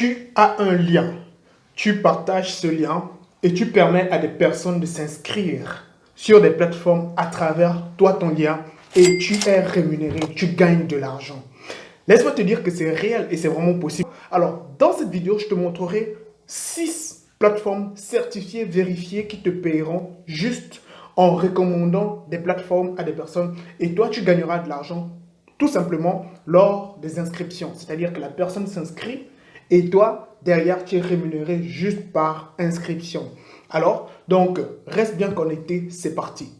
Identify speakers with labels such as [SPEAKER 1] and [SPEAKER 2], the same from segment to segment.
[SPEAKER 1] Tu as un lien, tu partages ce lien et tu permets à des personnes de s'inscrire sur des plateformes à travers toi, ton lien, et tu es rémunéré, tu gagnes de l'argent. Laisse-moi te dire que c'est réel et c'est vraiment possible. Alors, dans cette vidéo, je te montrerai 6 plateformes certifiées, vérifiées qui te paieront juste en recommandant des plateformes à des personnes. Et toi, tu gagneras de l'argent tout simplement lors des inscriptions. C'est-à-dire que la personne s'inscrit et toi, derrière, tu es rémunéré juste par inscription. Alors, donc, reste bien connecté, c'est parti.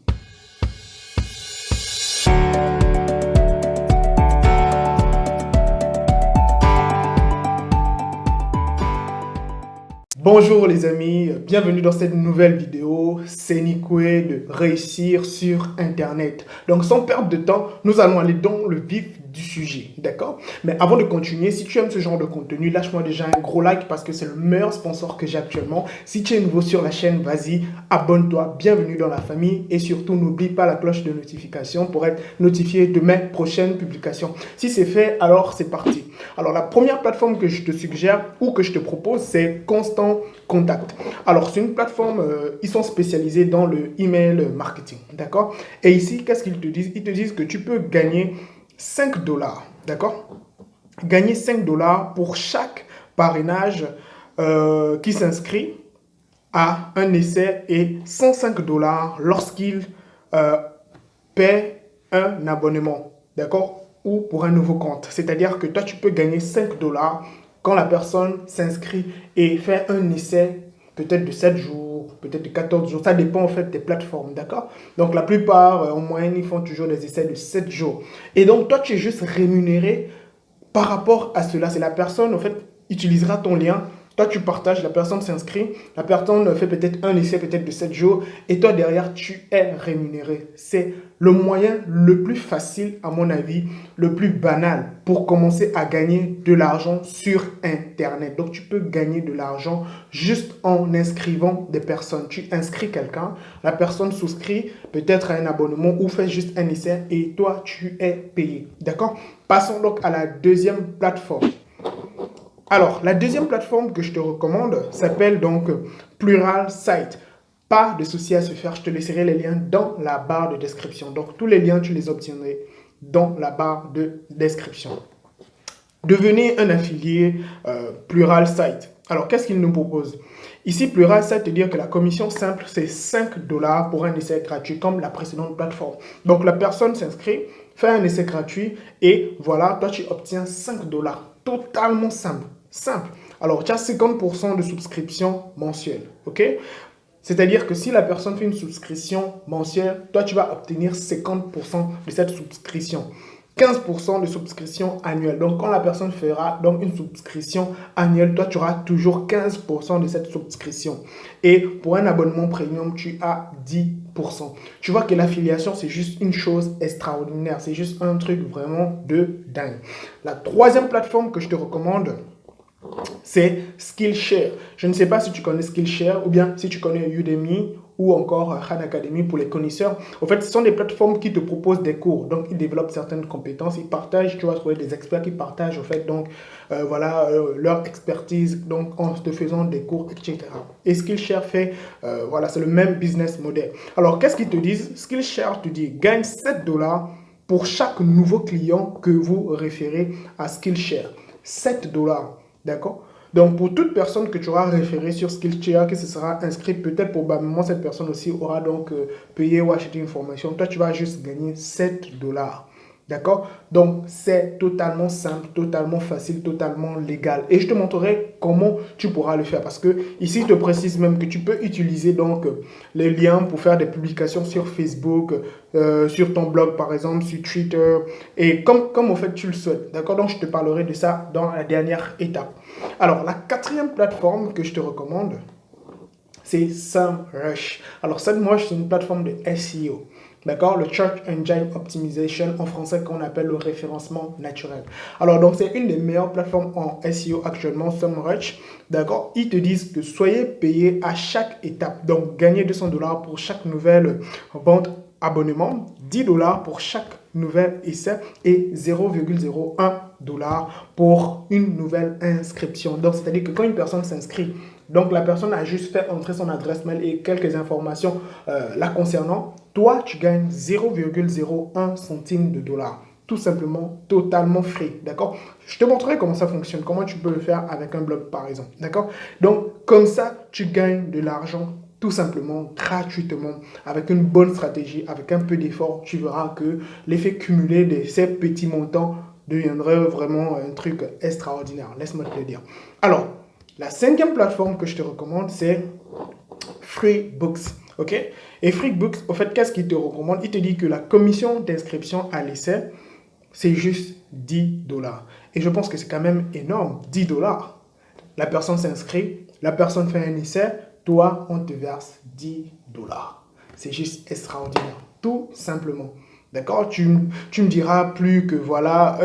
[SPEAKER 1] Bonjour les amis, bienvenue dans cette nouvelle vidéo. C'est Nikwe de Réussir sur Internet. Donc sans perdre de temps, nous allons aller dans le vif du sujet, d'accord? Mais avant de continuer, si tu aimes ce genre de contenu, lâche-moi déjà un gros like parce que c'est le meilleur sponsor que j'ai actuellement. Si tu es nouveau sur la chaîne, vas-y, abonne-toi, bienvenue dans la famille et surtout n'oublie pas la cloche de notification pour être notifié de mes prochaines publications. Si c'est fait, alors c'est parti. Alors la première plateforme que je te suggère ou que je te propose, c'est Constant Contact. Alors c'est une plateforme, ils sont spécialisés dans le email marketing, d'accord? Et ici, qu'est-ce qu'ils te disent? Ils te disent que tu peux gagner 5 $, d'accord? Gagner 5 $ pour chaque parrainage qui s'inscrit à un essai et 105 $ lorsqu'il paie un abonnement, d'accord? Ou pour un nouveau compte. C'est-à-dire que toi, tu peux gagner 5 $ quand la personne s'inscrit et fait un essai peut-être de 7 jours, peut-être de 14 jours. Ça dépend en fait des plateformes, d'accord? Donc la plupart, en moyenne, ils font toujours des essais de 7 jours. Et donc toi, tu es juste rémunéré par rapport à cela. C'est la personne, en fait, utilisera ton lien. Toi, tu partages, la personne s'inscrit, la personne fait peut-être un essai, peut-être de 7 jours, et toi, derrière, tu es rémunéré. C'est le moyen le plus facile, à mon avis, le plus banal pour commencer à gagner de l'argent sur Internet. Donc, tu peux gagner de l'argent juste en inscrivant des personnes. Tu inscris quelqu'un, la personne souscrit peut-être à un abonnement ou fait juste un essai, et toi, tu es payé. D'accord? Passons donc à la deuxième plateforme. Alors, la deuxième plateforme que je te recommande s'appelle donc Pluralsight. Pas de souci à se faire, je te laisserai les liens dans la barre de description. Donc, tous les liens, tu les obtiendras dans la barre de description. Devenez un affilié Pluralsight. Alors, qu'est-ce qu'il nous propose? Ici, Pluralsight te dit que la commission simple, c'est 5 $ pour un essai gratuit, comme la précédente plateforme. Donc, la personne s'inscrit, fait un essai gratuit et voilà, toi, tu obtiens 5 $. Totalement simple. Simple. Alors, tu as 50% de souscription mensuelle. OK? C'est-à-dire que si la personne fait une souscription mensuelle, toi, tu vas obtenir 50% de cette souscription. 15% de souscription annuelle. Donc, quand la personne fera donc une souscription annuelle, toi, tu auras toujours 15% de cette souscription. Et pour un abonnement premium, tu as 10%. Tu vois que l'affiliation, c'est juste une chose extraordinaire. C'est juste un truc vraiment de dingue. La troisième plateforme que je te recommande, c'est Skillshare. Je ne sais pas si tu connais Skillshare ou bien si tu connais Udemy ou encore Khan Academy pour les connaisseurs. En fait, ce sont des plateformes qui te proposent des cours. Donc, ils développent certaines compétences, ils partagent, tu vas trouver des experts qui partagent en fait donc voilà leur expertise donc en te faisant des cours, etc. Et Skillshare fait voilà, c'est le même business model. Alors, qu'est-ce qu'ils te disent? Skillshare te dit gagne 7 $ pour chaque nouveau client que vous référez à Skillshare. 7 $. D'accord? Donc, pour toute personne que tu auras référée sur Skillshare, qui se sera inscrite, peut-être probablement cette personne aussi aura donc payé ou acheté une formation. Toi, tu vas juste gagner 7 $. D'accord? Donc, c'est totalement simple, totalement facile, totalement légal. Et je te montrerai comment tu pourras le faire. Parce que ici, il te précise même que tu peux utiliser donc les liens pour faire des publications sur Facebook, sur ton blog par exemple, sur Twitter. Et comme en fait tu le souhaites. D'accord? Donc, je te parlerai de ça dans la dernière étape. Alors, la quatrième plateforme que je te recommande, c'est SEMrush. Alors, SEMrush, c'est une plateforme de SEO. D'accord? Le Search Engine Optimization, en français qu'on appelle le référencement naturel. Alors, donc, c'est une des meilleures plateformes en SEO actuellement, SEMrush. D'accord? Ils te disent que soyez payé à chaque étape. Donc, gagnez 200 $ pour chaque nouvelle vente abonnement, 10 $ pour chaque nouvel essai et 0,01 pour une nouvelle inscription. Donc, c'est-à-dire que quand une personne s'inscrit, donc la personne a juste fait entrer son adresse mail et quelques informations la concernant, toi, tu gagnes 0,01 centime de dollar. Tout simplement, totalement free, d'accord? Je te montrerai comment ça fonctionne, comment tu peux le faire avec un blog, par exemple, d'accord? Donc, comme ça, tu gagnes de l'argent tout simplement, gratuitement, avec une bonne stratégie, avec un peu d'effort. Tu verras que l'effet cumulé de ces petits montants deviendrait vraiment un truc extraordinaire. Laisse-moi te le dire. Alors, la 5e plateforme que je te recommande, c'est FreeBooks. Ok? Et FreeBooks, au fait, qu'est-ce qu'il te recommande? Il te dit que la commission d'inscription à l'essai, c'est juste 10 dollars. Et je pense que c'est quand même énorme, 10 dollars. La personne s'inscrit, la personne fait un essai, toi, on te verse 10 dollars. C'est juste extraordinaire, tout simplement. D'accord? Tu me diras plus que voilà,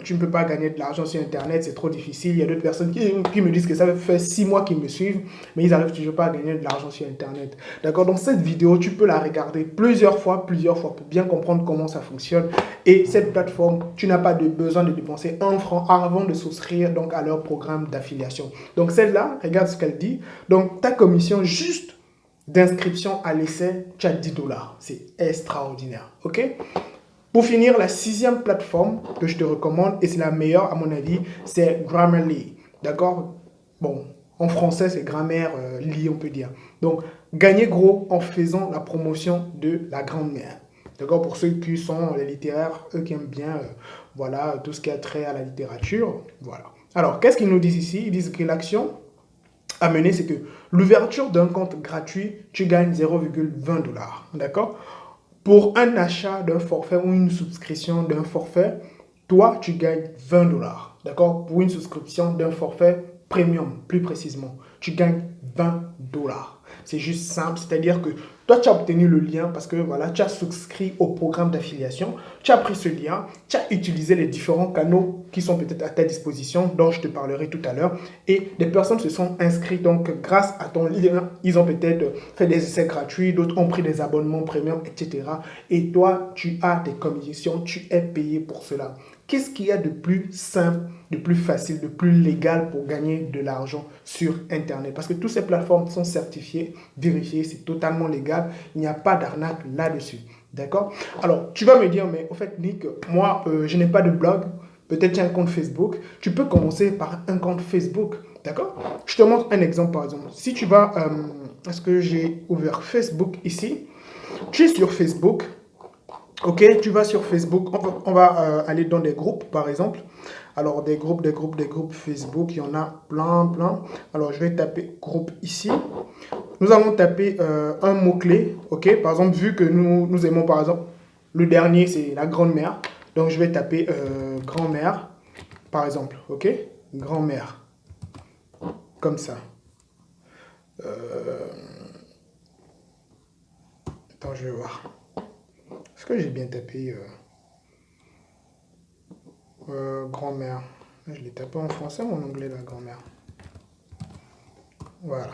[SPEAKER 1] tu ne peux pas gagner de l'argent sur Internet, c'est trop difficile. Il y a d'autres personnes qui me disent que ça fait 6 mois qu'ils me suivent, mais ils n'arrivent toujours pas à gagner de l'argent sur Internet. D'accord? Donc cette vidéo, tu peux la regarder plusieurs fois pour bien comprendre comment ça fonctionne. Et cette plateforme, tu n'as pas besoin de dépenser 1 franc avant de souscrire donc, à leur programme d'affiliation. Donc celle-là, regarde ce qu'elle dit. Donc ta commission juste d'inscription à l'essai, tu as 10 dollars. C'est extraordinaire. OK? Pour finir, la 6e plateforme que je te recommande, et c'est la meilleure à mon avis, c'est Grammarly. D'accord? Bon, en français, c'est grammaire-ly, on peut dire. Donc, gagner gros en faisant la promotion de la grammaire. D'accord? Pour ceux qui sont les littéraires, eux qui aiment bien voilà, tout ce qui a trait à la littérature. Voilà. Alors, qu'est-ce qu'ils nous disent ici? Ils disent que l'action à mener, c'est que l'ouverture d'un compte gratuit, tu gagnes 0,20 dollars. D'accord? Pour un achat d'un forfait ou une souscription d'un forfait, toi, tu gagnes 20 dollars. D'accord? Pour une souscription d'un forfait premium, plus précisément, tu gagnes 20 dollars. C'est juste simple, c'est-à-dire que toi, tu as obtenu le lien parce que voilà, tu as souscrit au programme d'affiliation, tu as pris ce lien, tu as utilisé les différents canaux qui sont peut-être à ta disposition, dont je te parlerai tout à l'heure, et des personnes se sont inscrites. Donc, grâce à ton lien, ils ont peut-être fait des essais gratuits, d'autres ont pris des abonnements premium, etc. Et toi, tu as des commissions, tu es payé pour cela. Qu'est-ce qu'il y a de plus simple, de plus facile, de plus légal pour gagner de l'argent sur Internet? Parce que toutes ces plateformes sont certifiées, vérifiées, c'est totalement légal. Il n'y a pas d'arnaque là-dessus. D'accord? Alors, tu vas me dire, mais au fait, Nick, moi, je n'ai pas de blog. Peut-être tu as un compte Facebook. Tu peux commencer par un compte Facebook. D'accord? Je te montre un exemple, par exemple. Si tu vas... est-ce que j'ai ouvert Facebook ici? Tu es sur Facebook. Ok, tu vas sur Facebook, on va aller dans des groupes par exemple. Alors des groupes Facebook, il y en a plein. Alors je vais taper groupe ici. Nous allons taper un mot-clé, ok. Par exemple, vu que nous aimons par exemple, le dernier c'est la grand-mère. Donc je vais taper grand-mère, par exemple, ok. Grand-mère, comme ça. Attends, je vais voir. Est-ce que j'ai bien tapé grand-mère? Je l'ai tapé en français ou en anglais, la grand-mère? Voilà.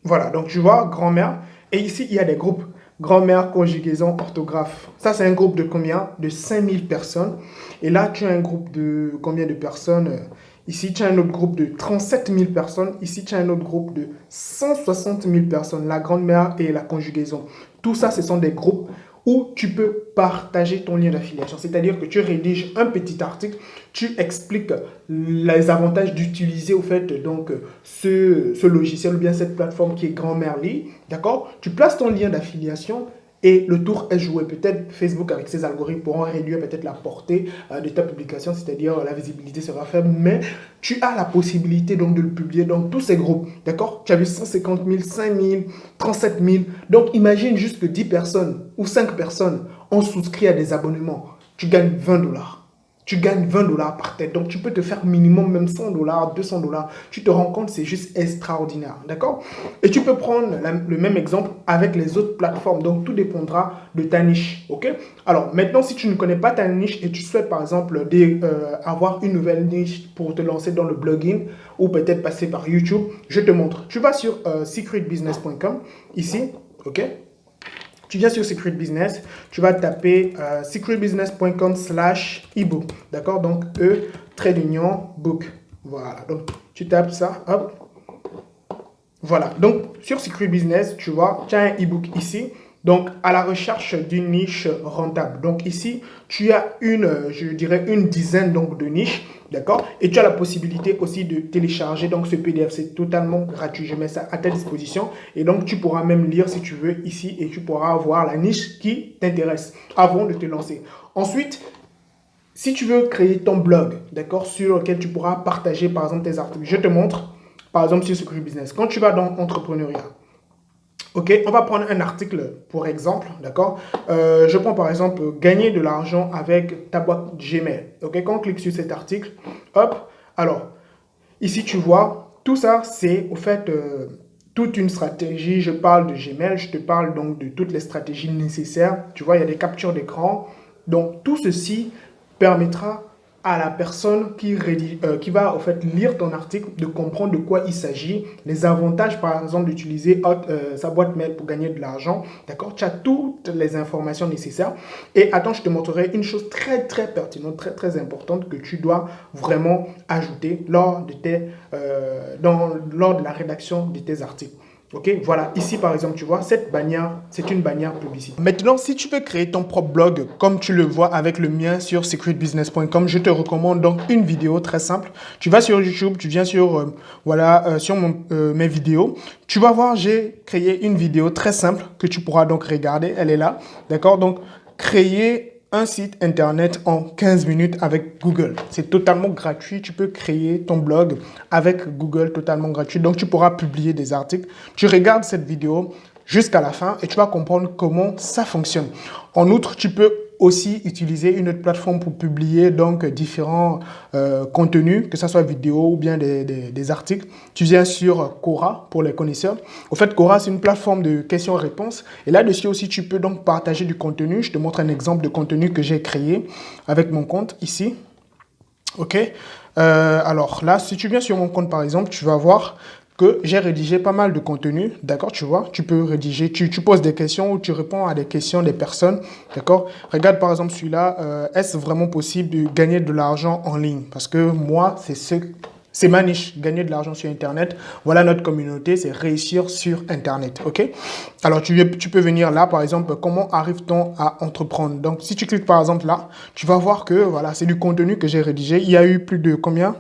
[SPEAKER 1] Voilà, donc tu vois, grand-mère. Et ici, il y a des groupes. Grand-mère, conjugaison, orthographe. Ça, c'est un groupe de combien? De 5000 personnes. Et là, tu as un groupe de combien de personnes? Ici, tu as un autre groupe de 37 000 personnes. Ici, tu as un autre groupe de 160 000 personnes. La grand-mère et la conjugaison. Tout ça, ce sont des groupes où tu peux partager ton lien d'affiliation. C'est-à-dire que tu rédiges un petit article, tu expliques les avantages d'utiliser au fait donc ce logiciel ou bien cette plateforme qui est Grammarly. D'accord? Tu places ton lien d'affiliation et le tour est joué. Peut-être Facebook avec ses algorithmes pourront réduire peut-être la portée de ta publication, c'est-à-dire la visibilité sera faible, mais tu as la possibilité donc de le publier dans tous ces groupes. D'accord? Tu as vu 150 000, 5 000, 37 000. Donc imagine juste que 10 personnes ou 5 personnes ont souscrit à des abonnements. Tu gagnes 20 dollars. Tu gagnes 20 dollars par tête. Donc, tu peux te faire minimum même 100 dollars, 200 dollars. Tu te rends compte, c'est juste extraordinaire. D'accord? Et tu peux prendre le même exemple avec les autres plateformes. Donc, tout dépendra de ta niche. OK? Alors, maintenant, si tu ne connais pas ta niche et tu souhaites, par exemple, avoir une nouvelle niche pour te lancer dans le blogging ou peut-être passer par YouTube, je te montre. Tu vas sur secretbusiness.com ici. OK? Tu viens sur Secret Business, tu vas taper secretbusiness.com/ebook. D'accord? Donc, book. Voilà. Donc, tu tapes ça. Hop. Voilà. Donc, sur Secret Business, tu vois, tu as un ebook ici. Donc, à la recherche d'une niche rentable. Donc, ici, tu as je dirais, une dizaine donc, de niches. D'accord? Et tu as la possibilité aussi de télécharger donc, ce PDF. C'est totalement gratuit. Je mets ça à ta disposition. Et donc, tu pourras même lire si tu veux ici et tu pourras voir la niche qui t'intéresse avant de te lancer. Ensuite, si tu veux créer ton blog, d'accord, sur lequel tu pourras partager par exemple tes articles. Je te montre, par exemple, sur Secret Business. Quand tu vas dans entrepreneuriat, ok, on va prendre un article pour exemple, d'accord. Je prends par exemple gagner de l'argent avec ta boîte Gmail. Ok, quand on clique sur cet article, hop, alors ici tu vois, tout ça c'est au fait toute une stratégie. Je parle de Gmail, je te parle donc de toutes les stratégies nécessaires. Tu vois, il y a des captures d'écran. Donc tout ceci permettra à la personne qui va en fait lire ton article de comprendre de quoi il s'agit, les avantages par exemple d'utiliser sa boîte mail pour gagner de l'argent, d'accord? Tu as toutes les informations nécessaires. Et attends, je te montrerai une chose très très pertinente, très très importante que tu dois vraiment ajouter lors de la rédaction de tes articles. Ok, voilà, ici par exemple, tu vois, cette bannière, c'est une bannière publicitaire. Maintenant, si tu veux créer ton propre blog, comme tu le vois avec le mien sur secretbusiness.com, je te recommande donc une vidéo très simple. Tu vas sur YouTube, tu viens sur, sur mes vidéos. Tu vas voir, j'ai créé une vidéo très simple que tu pourras donc regarder, elle est là, d'accord? Donc, créer un site internet en 15 minutes avec Google. C'est totalement gratuit. Tu peux créer ton blog avec Google totalement gratuit. Donc, tu pourras publier des articles. Tu regardes cette vidéo jusqu'à la fin et tu vas comprendre comment ça fonctionne. En outre, tu peux aussi utiliser une autre plateforme pour publier donc différents contenus, que ce soit vidéo ou bien des articles. Tu viens sur Quora pour les connaisseurs. Au fait, Quora, c'est une plateforme de questions-réponses. Et là-dessus aussi, tu peux donc partager du contenu. Je te montre un exemple de contenu que j'ai créé avec mon compte ici. OK. Alors là, si tu viens sur mon compte, par exemple, tu vas voir que j'ai rédigé pas mal de contenu, d'accord, tu vois, tu peux rédiger, tu poses des questions ou tu réponds à des questions des personnes, d'accord. Regarde par exemple celui-là, est-ce vraiment possible de gagner de l'argent en ligne? Parce que moi, c'est ma niche, gagner de l'argent sur Internet. Voilà notre communauté, c'est réussir sur Internet, ok. Alors tu peux venir là, par exemple, comment arrive-t-on à entreprendre? Donc si tu cliques par exemple là, tu vas voir que voilà, c'est du contenu que j'ai rédigé. Il y a eu plus de combien?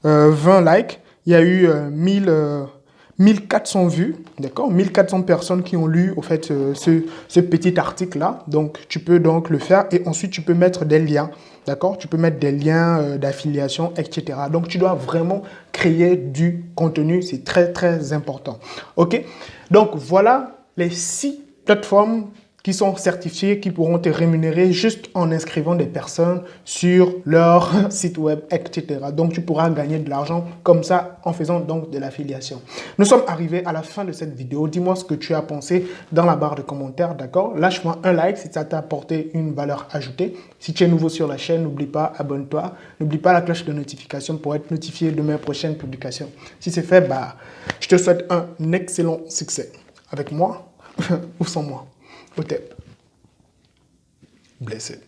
[SPEAKER 1] 20 likes. Il y a eu 1400 vues, d'accord, 1400 personnes qui ont lu au fait, ce petit article-là. Donc, tu peux donc le faire et ensuite, tu peux mettre des liens, d'accord. Tu peux mettre des liens d'affiliation, etc. Donc, tu dois vraiment créer du contenu. C'est très, très important. OK? Donc, voilà les 6 plateformes qui sont certifiés, qui pourront te rémunérer juste en inscrivant des personnes sur leur site web, etc. Donc, tu pourras gagner de l'argent comme ça en faisant donc de l'affiliation. Nous sommes arrivés à la fin de cette vidéo. Dis-moi ce que tu as pensé dans la barre de commentaires, d'accord? Lâche-moi un like si ça t'a apporté une valeur ajoutée. Si tu es nouveau sur la chaîne, n'oublie pas, abonne-toi. N'oublie pas la cloche de notification pour être notifié de mes prochaines publications. Si c'est fait, je te souhaite un excellent succès. Avec moi ou sans moi. Hotep. Blessed.